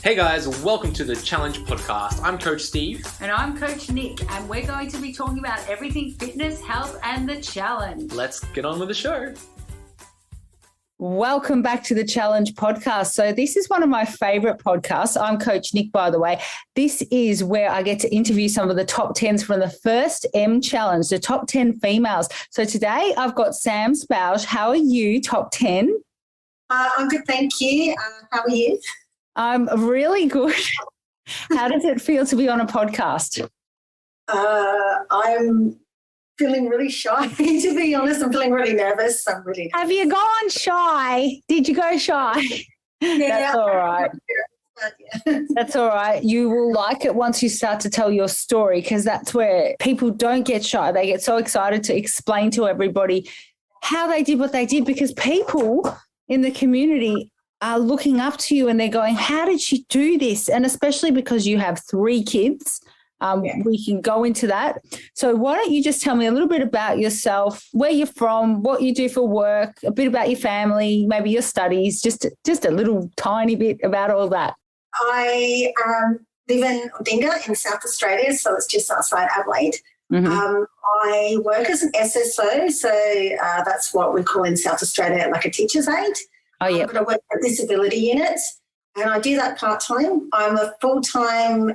Hey guys, welcome to the Challenge Podcast. I'm Coach Steve. And I'm Coach Nick, and we're going to be talking about everything fitness, health, and the challenge. Let's get on with the show. Welcome back to the Challenge Podcast. So this is one of my favorite podcasts. I'm Coach Nick, by the way. This is where I get to interview some of the top 10s from the first M Challenge, the top 10 females. So today I've got Sam Spongue. How are you, top 10? I'm good, thank you. How are you? I'm really good. How does it feel to be on a podcast? I'm feeling really shy, to be honest. I'm feeling really nervous. Have you gone shy? Did you go shy? Yeah, That's all right. Yeah. That's all right. You will like it once you start to tell your story, because that's where people don't get shy. They get so excited to explain to everybody how they did what they did, because people in the community are looking up to you and they're going, how did she do this? And especially because you have 3 kids, we can go into that. So why don't you just tell me a little bit about yourself, where you're from, what you do for work, a bit about your family, maybe your studies, just a little tiny bit about all that. I live in Odinga in South Australia, so it's just outside Adelaide. Mm-hmm. I work as an SSO, so that's what we call in South Australia like a teacher's aide. Oh, yeah. But I work at disability units, and I do that part-time. I'm a full-time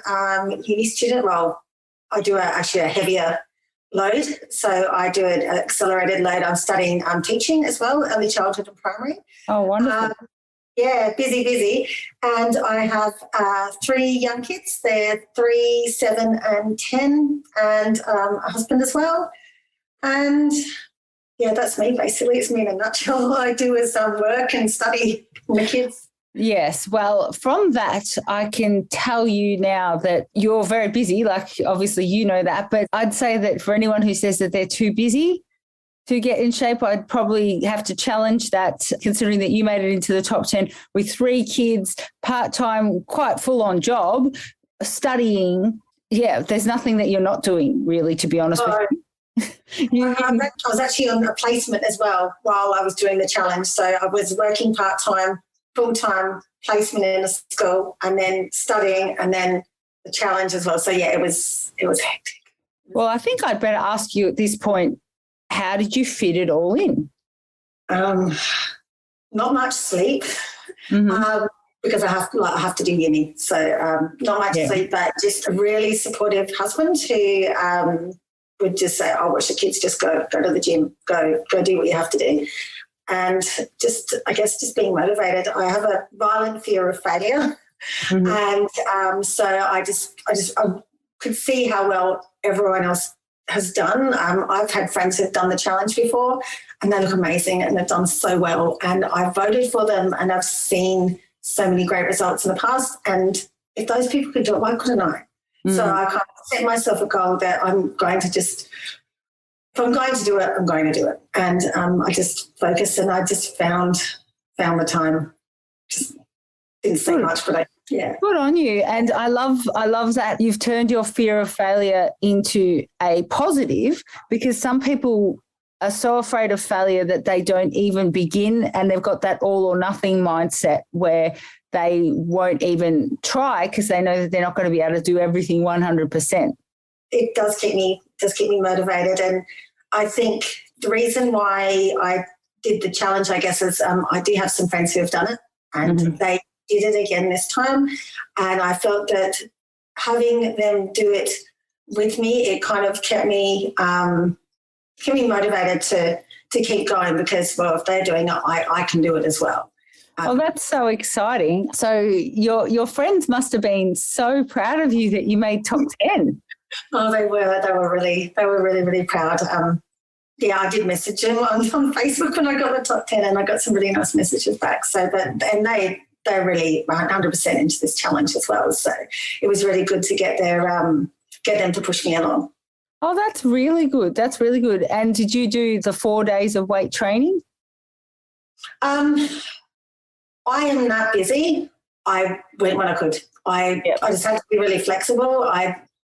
uni student role. I do actually a heavier load, so I do an accelerated load. I'm studying teaching as well, early childhood and primary. Oh, wonderful. Busy. And I have 3 young kids. They're 3, 7 and 10, and a husband as well. And yeah, that's me basically. It's me in a nutshell. All I do is work and study my kids. Yes. Well, from that, I can tell you now that you're very busy. Like, obviously, you know that. But I'd say that for anyone who says that they're too busy to get in shape, I'd probably have to challenge that, considering that you made it into the top 10 with 3 kids, part-time, quite full-on job, studying. Yeah, there's nothing that you're not doing, really, to be honest with you. I was actually on a placement as well while I was doing the challenge. So I was working part-time, full-time placement in a school, and then studying, and then the challenge as well. So yeah, it was hectic. Well, I think I'd better ask you at this point, how did you fit it all in? Not much sleep. Mm-hmm. Because I have to do uni. So not much sleep, but just a really supportive husband who would just say, oh, watch the kids, just go to the gym, go do what you have to do. And just being motivated. I have a violent fear of failure. Mm-hmm. And so I could see how well everyone else has done. I've had friends who've done the challenge before, and they look amazing and they've done so well. And I've voted for them, and I've seen so many great results in the past. And if those people could do it, why couldn't I? So I kind of set myself a goal that I'm going to if I'm going to do it, I'm going to do it. And I just focused, and I just found the time. Just didn't say much, but yeah. Good on you. And I love that you've turned your fear of failure into a positive, because some people are so afraid of failure that they don't even begin, and they've got that all or nothing mindset where they won't even try because they know that they're not going to be able to do everything 100%. It does keep me motivated. And I think the reason why I did the challenge, I guess, is I do have some friends who have done it, and they did it again this time. And I felt that having them do it with me, it kind of kept me motivated to keep going, because, well, if they're doing it, I can do it as well. Well, that's so exciting. So your friends must have been so proud of you that you made top 10. Oh, they were really, really proud. I did message them on Facebook when I got the top 10, and I got some really nice messages back. So, they're really 100% into this challenge as well. So it was really good to get them to push me along. Oh, that's really good. That's really good. And did you do the 4 days of weight training? I am that busy. I went when I could. I just had to be really flexible.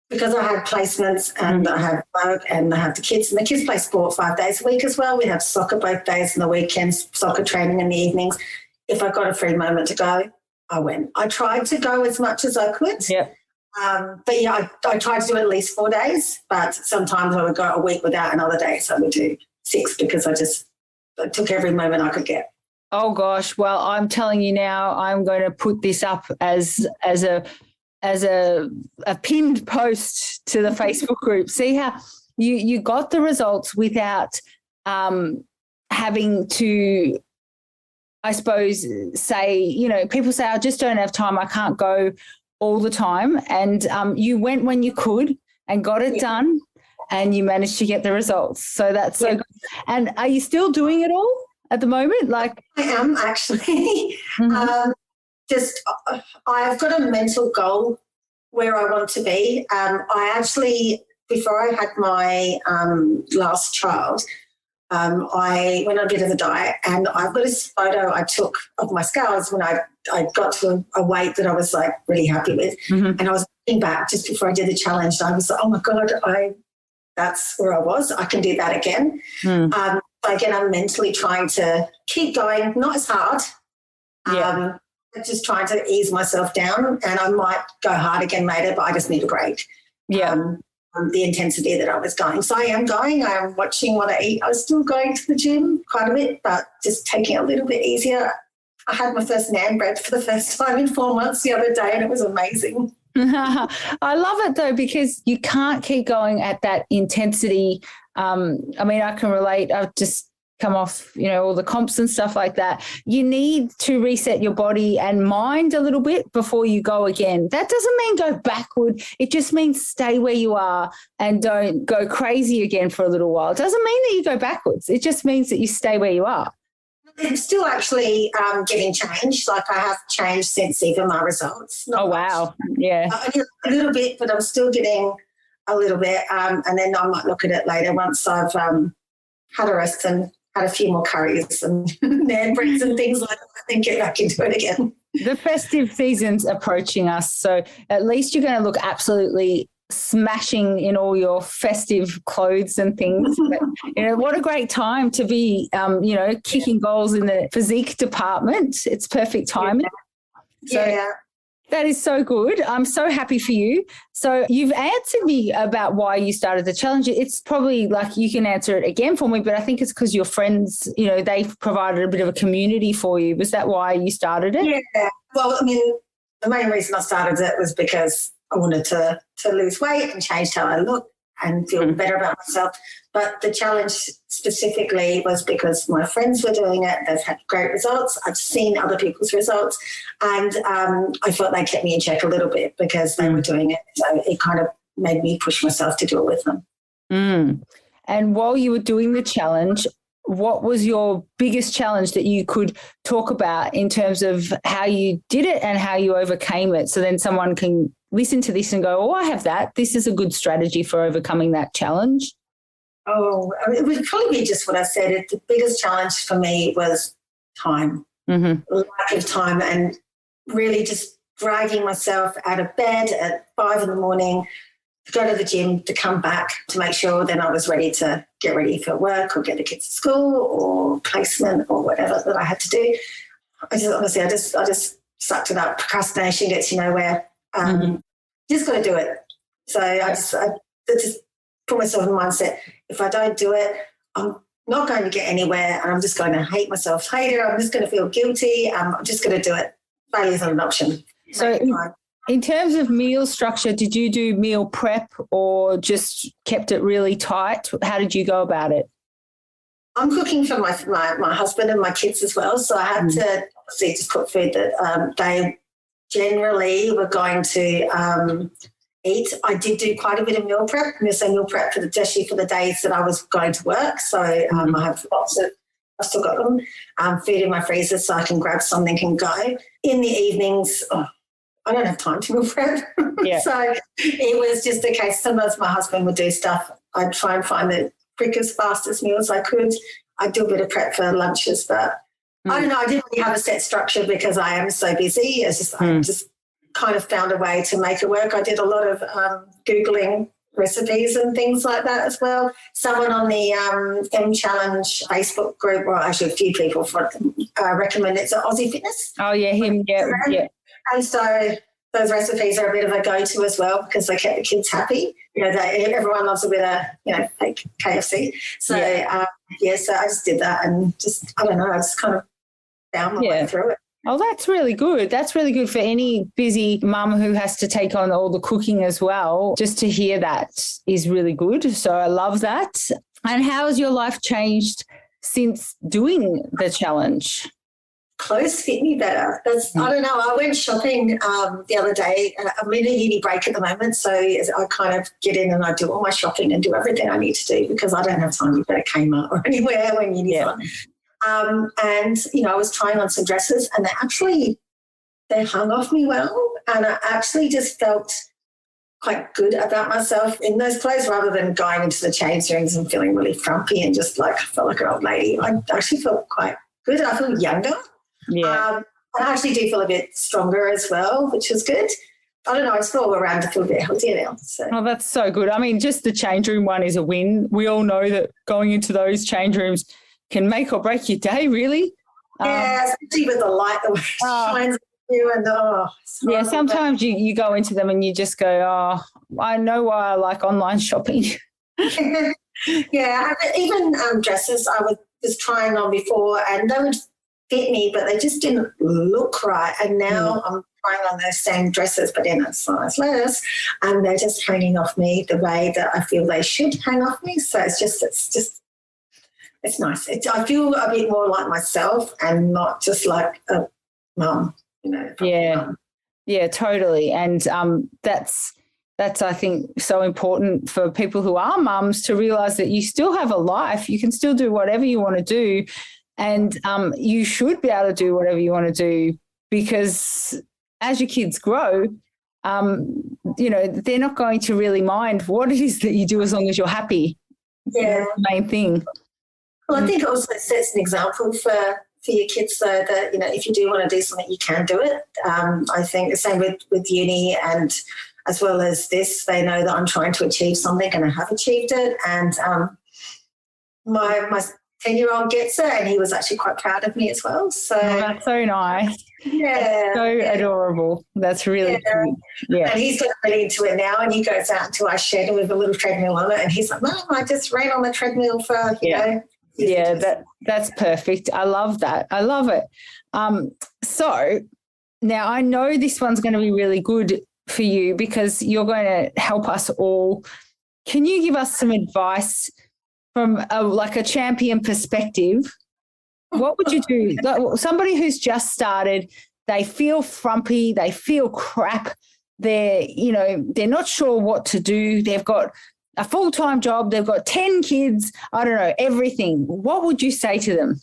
Because I had placements, and I have work, and I have the kids, and the kids play sport 5 days a week as well. We have soccer both days and the weekends, soccer training in the evenings. If I got a free moment to go, I went. I tried to go as much as I could. Yeah. But yeah, I tried to do at least 4 days, but sometimes I would go a week without, and other days I would do 6 because I took every moment I could get. Oh gosh. Well, I'm telling you now, I'm going to put this up as a pinned post to the Facebook group. See how you got the results without having to, I suppose, say, you know, people say, I just don't have time. I can't go all the time. And you went when you could and got it done, and you managed to get the results. So that's so good. And are you still doing it all at the moment? Like, I am actually. I've got a mental goal where I want to be. I actually, before I had my last child, I went on a bit of a diet, and I've got this photo I took of my scales when I got to a weight that I was like really happy with. And I was looking back just before I did the challenge, and I was like, oh my God, that's where I was. I can do that again. Again, I'm mentally trying to keep going, not as hard. Just trying to ease myself down, and I might go hard again later, but I just need a break. The intensity that I was going. So I am going. I am watching what I eat. I was still going to the gym quite a bit, but just taking it a little bit easier. I had my first naan bread for the first time in 4 months the other day, and it was amazing. I love it though, because you can't keep going at that intensity. I mean, I can relate. I've just come off, you know, all the comps and stuff like that. You need to reset your body and mind a little bit before you go again. That doesn't mean go backward. It just means stay where you are and don't go crazy again for a little while. It doesn't mean that you go backwards. It just means that you stay where you are. I'm still actually getting changed. Like, I have changed since even my results. Not wow. Yeah. A little bit, but I'm still getting a little bit. And then I might look at it later once I've had a rest and had a few more curries and naan breads and things like that, and get back into it again. The festive season's approaching us, so at least you're going to look absolutely smashing in all your festive clothes and things. But, you know, what a great time to be, you know, kicking goals in the physique department. It's perfect timing. So that is so good. I'm so happy for you. So you've answered me about why you started the challenge. It's probably like you can answer it again for me, but I think it's because your friends, you know, they've provided a bit of a community for you. Was that why you started it? Yeah. Well, I mean, the main reason I started it was because I wanted to lose weight and change how I look and feel better about myself. But the challenge specifically was because my friends were doing it. They've had great results. I've seen other people's results, and I felt they kept me in check a little bit because they were doing it. So it kind of made me push myself to do it with them. And while you were doing the challenge, what was your biggest challenge that you could talk about in terms of how you did it and how you overcame it? So then someone can listen to this and go, oh, I have that. This is a good strategy for overcoming that challenge. Oh, I mean, it would probably be just what I said. The biggest challenge for me was time, lack of time, and really just dragging myself out of bed at 5 a.m, to go to the gym, to come back, to make sure then I was ready to get ready for work or get the kids to school or placement or whatever that I had to do. I just stuck to that. Procrastination gets you nowhere. Just got to do it. So I just put myself in the mindset, if I don't do it, I'm not going to get anywhere, and I'm just going to hate myself later. I'm just going to feel guilty. I'm just going to do it. Failure's not an option. So in terms of meal structure, did you do meal prep or just kept it really tight? How did you go about it? I'm cooking for my husband and my kids as well, so I had to obviously just cook food that they generally were going to eat. I did do quite a bit of meal prep, meal prep for the days that I was going to work. So I have lots of, I've still got them, food in my freezer so I can grab something and go. In the evenings, I don't have time to meal prep. Yeah. So it was just a case, sometimes my husband would do stuff. I'd try and find the quickest, fastest meals I could. I'd do a bit of prep for lunches, but I don't know, I didn't really have a set structure because I am so busy. It's just I just kind of found a way to make it work. I did a lot of Googling recipes and things like that as well. Someone on the M Challenge Facebook group, well, actually a few people recommended it's Aussie Fitness. Oh, yeah, him, yeah. And so those recipes are a bit of a go-to as well because they kept the kids happy. Everyone loves a bit of, fake KFC. So, so I just did that and just, I don't know, I just kind of found my way through it. Oh, that's really good. That's really good for any busy mum who has to take on all the cooking as well. Just to hear that is really good. So I love that. And how has your life changed since doing the challenge? Clothes fit me better. I don't know. I went shopping the other day. I'm in a uni break at the moment, so I kind of get in and I do all my shopping and do everything I need to do because I don't have time to go to Kmart or anywhere when uni's on. And, I was trying on some dresses and they hung off me well. And I actually just felt quite good about myself in those clothes rather than going into the change rooms and feeling really frumpy and just I felt like an old lady. I actually felt quite good. I feel younger. Yeah. I actually do feel a bit stronger as well, which is good. I don't know. I just feel all around to feel a bit healthier now. So. Oh, that's so good. I mean, just the change room one is a win. We all know that going into those change rooms can make or break your day, really. Yeah, especially with the light that shines on you. And sometimes you go into them and you just go, I know why I like online shopping. Yeah, even dresses I was trying on before and they would fit me, but they just didn't look right. And now I'm trying on those same dresses, but in a size less, and they're just hanging off me the way that I feel they should hang off me. So it's nice. I feel a bit more like myself and not just like a mum, Yeah, totally. And that's I think so important for people who are mums to realise that you still have a life. You can still do whatever you want to do, and you should be able to do whatever you want to do because as your kids grow, they're not going to really mind what it is that you do as long as you're happy. Yeah, that's the main thing. Well, I think it also sets an example for your kids so that, if you do want to do something, you can do it. I think the same with uni and as well as this, they know that I'm trying to achieve something and I have achieved it. And my 10-year-old gets it and he was actually quite proud of me as well. So that's so nice. Yeah. That's so adorable. That's really cute. Yeah. And he's got really into it now and he goes out into our shed with a little treadmill on it and he's like, Mum, I just ran on the treadmill for, you know. Yeah, that's perfect. I love that. I love it. So now I know this one's going to be really good for you because you're going to help us all. Can you give us some advice from a champion perspective? What would you do? Somebody who's just started, they feel frumpy, they feel crap, they're not sure what to do. They've got a full-time job, they've got 10 kids, I don't know, everything. What would you say to them?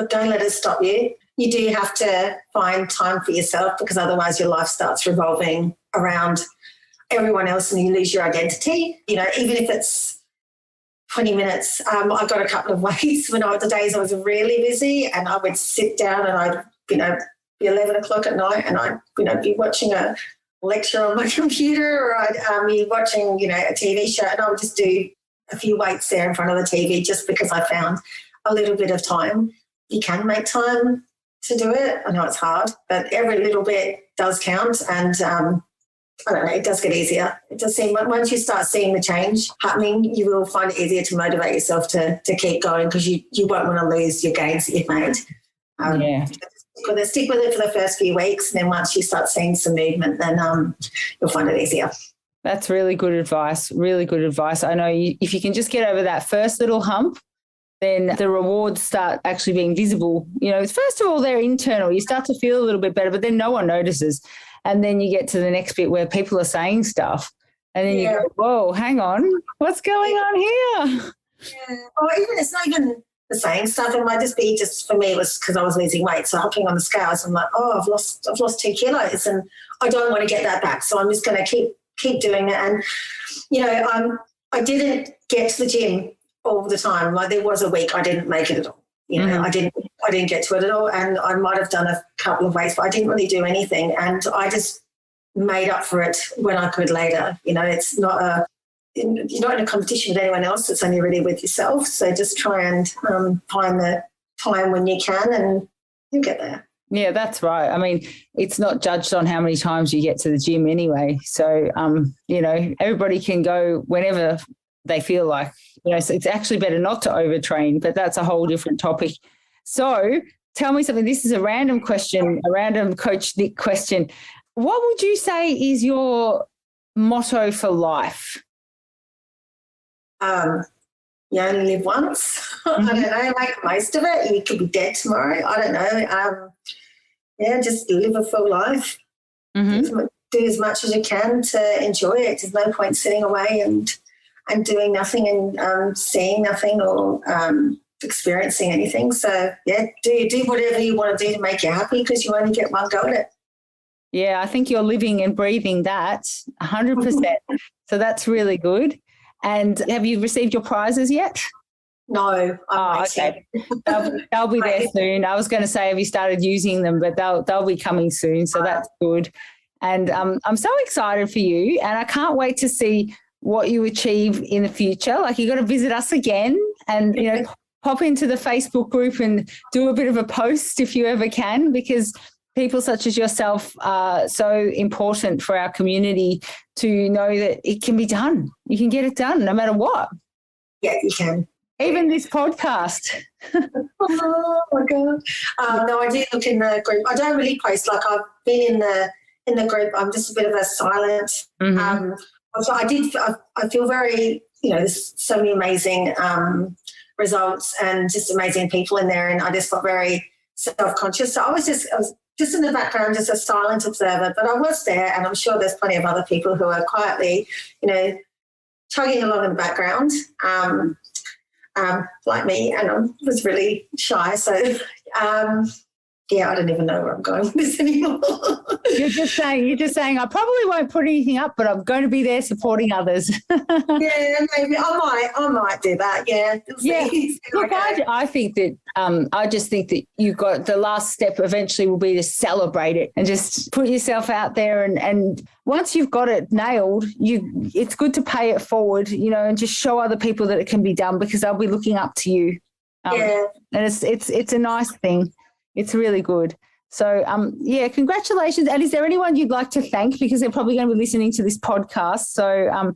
Don't let it stop you. You do have to find time for yourself because otherwise your life starts revolving around everyone else and you lose your identity. Even if it's 20 minutes. I got a couple of ways when the days I was really busy and I would sit down and I'd, be 11 o'clock at night and I'd, be watching a lecture on my computer or I'd be watching, a TV show and I would just do a few weights there in front of the TV just because I found a little bit of time. You can make time to do it. I know it's hard, but every little bit does count and I don't know, it does get easier. It does seem once you start seeing the change happening, you will find it easier to motivate yourself to keep going because you won't want to lose your gains that you've made. Stick with it for the first few weeks and then once you start seeing some movement, then you'll find it easier. That's really good advice, really good advice. I know if you can just get over that first little hump, then the rewards start actually being visible. First of all, they're internal. You start to feel a little bit better, but then no one notices. And then you get to the next bit where people are saying stuff and then you go, whoa, hang on, what's going on here? Yeah. Or even it's not even the saying stuff. It might just be for me, it was because I was losing weight. So hopping on the scales, I'm like, I've lost 2 kilos and I don't want to get that back. So I'm just going to keep doing it. And, I didn't get to the gym all the time. Like there was a week I didn't make it at all. I didn't get to it at all and I might have done a couple of weights, but I didn't really do anything and I just made up for it when I could later. It's not you're not in a competition with anyone else. It's only really with yourself. So just try and find the time when you can and you'll get there. Yeah, that's right. I mean, it's not judged on how many times you get to the gym anyway. So, everybody can go whenever they feel like, so it's actually better not to overtrain, but that's a whole different topic. So tell me something. This is a random question, a random Coach Nick question. What would you say is your motto for life? You only live once. I don't know, make the most of it. You could be dead tomorrow. I don't know. Just live a full life. Do as much as you can to enjoy it. There's no point sitting away and doing nothing and seeing nothing or experiencing anything. So, do whatever you want to do to make you happy, because you only get one go at it. Yeah, I think you're living and breathing that 100%. So that's really good. And have you received your prizes yet? No. Okay. They'll be there soon. I was going to say, have you started using them? But they'll be coming soon. So that's good. And I'm so excited for you. And I can't wait to see what you achieve in the future. Like, you got to visit us again and, pop into the Facebook group and do a bit of a post if you ever can, because people such as yourself are so important for our community to know that it can be done. You can get it done no matter what. Yeah, you can. Even this podcast. Oh my God. No, I do look in the group. I don't really post. Like, I've been in the group. I'm just a bit of a silent. So I feel very, there's so many amazing results and just amazing people in there. And I just got very self-conscious. So I was just in the background, just a silent observer, but I was there, and I'm sure there's plenty of other people who are quietly, chugging along in the background, like me, and I was really shy. So, I don't even know where I'm going with this anymore. You're just saying, I probably won't put anything up, but I'm going to be there supporting others. Yeah, maybe I might do that. Yeah. Yeah. Look, I think that I just think that you've got the last step eventually will be to celebrate it and just put yourself out there. And once you've got it nailed, it's good to pay it forward, and just show other people that it can be done, because they'll be looking up to you. And it's a nice thing. It's really good. So, congratulations. And is there anyone you'd like to thank? Because they're probably going to be listening to this podcast. So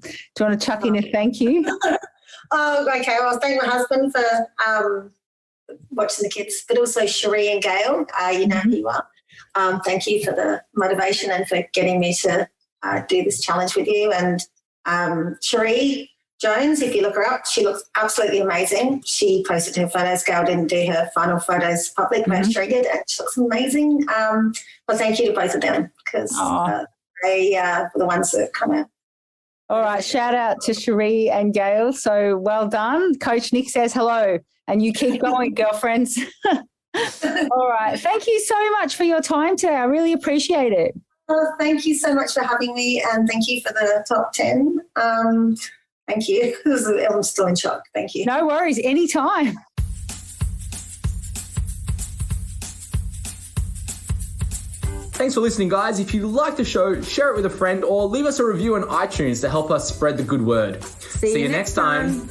do you want to chuck in a thank you? Okay. Well, I'll thank my husband for watching the kids, but also Cherie and Gail. You know who you are. Thank you for the motivation and for getting me to do this challenge with you. And Cherie Jones, if you look her up, she looks absolutely amazing. She posted her photos. Gail didn't do her final photos public, but she did, and she looks amazing. Well, thank you to both of them, because they were the ones that come out. All right, shout out to Cherie and Gail. So well done. Coach Nick says hello, and you keep going, girlfriends. All right, thank you so much for your time today. I really appreciate it. Well, thank you so much for having me, and thank you for the top 10. Thank you. I'm still in shock. Thank you. No worries. Anytime. Thanks for listening, guys. If you like the show, share it with a friend or leave us a review on iTunes to help us spread the good word. See you next time.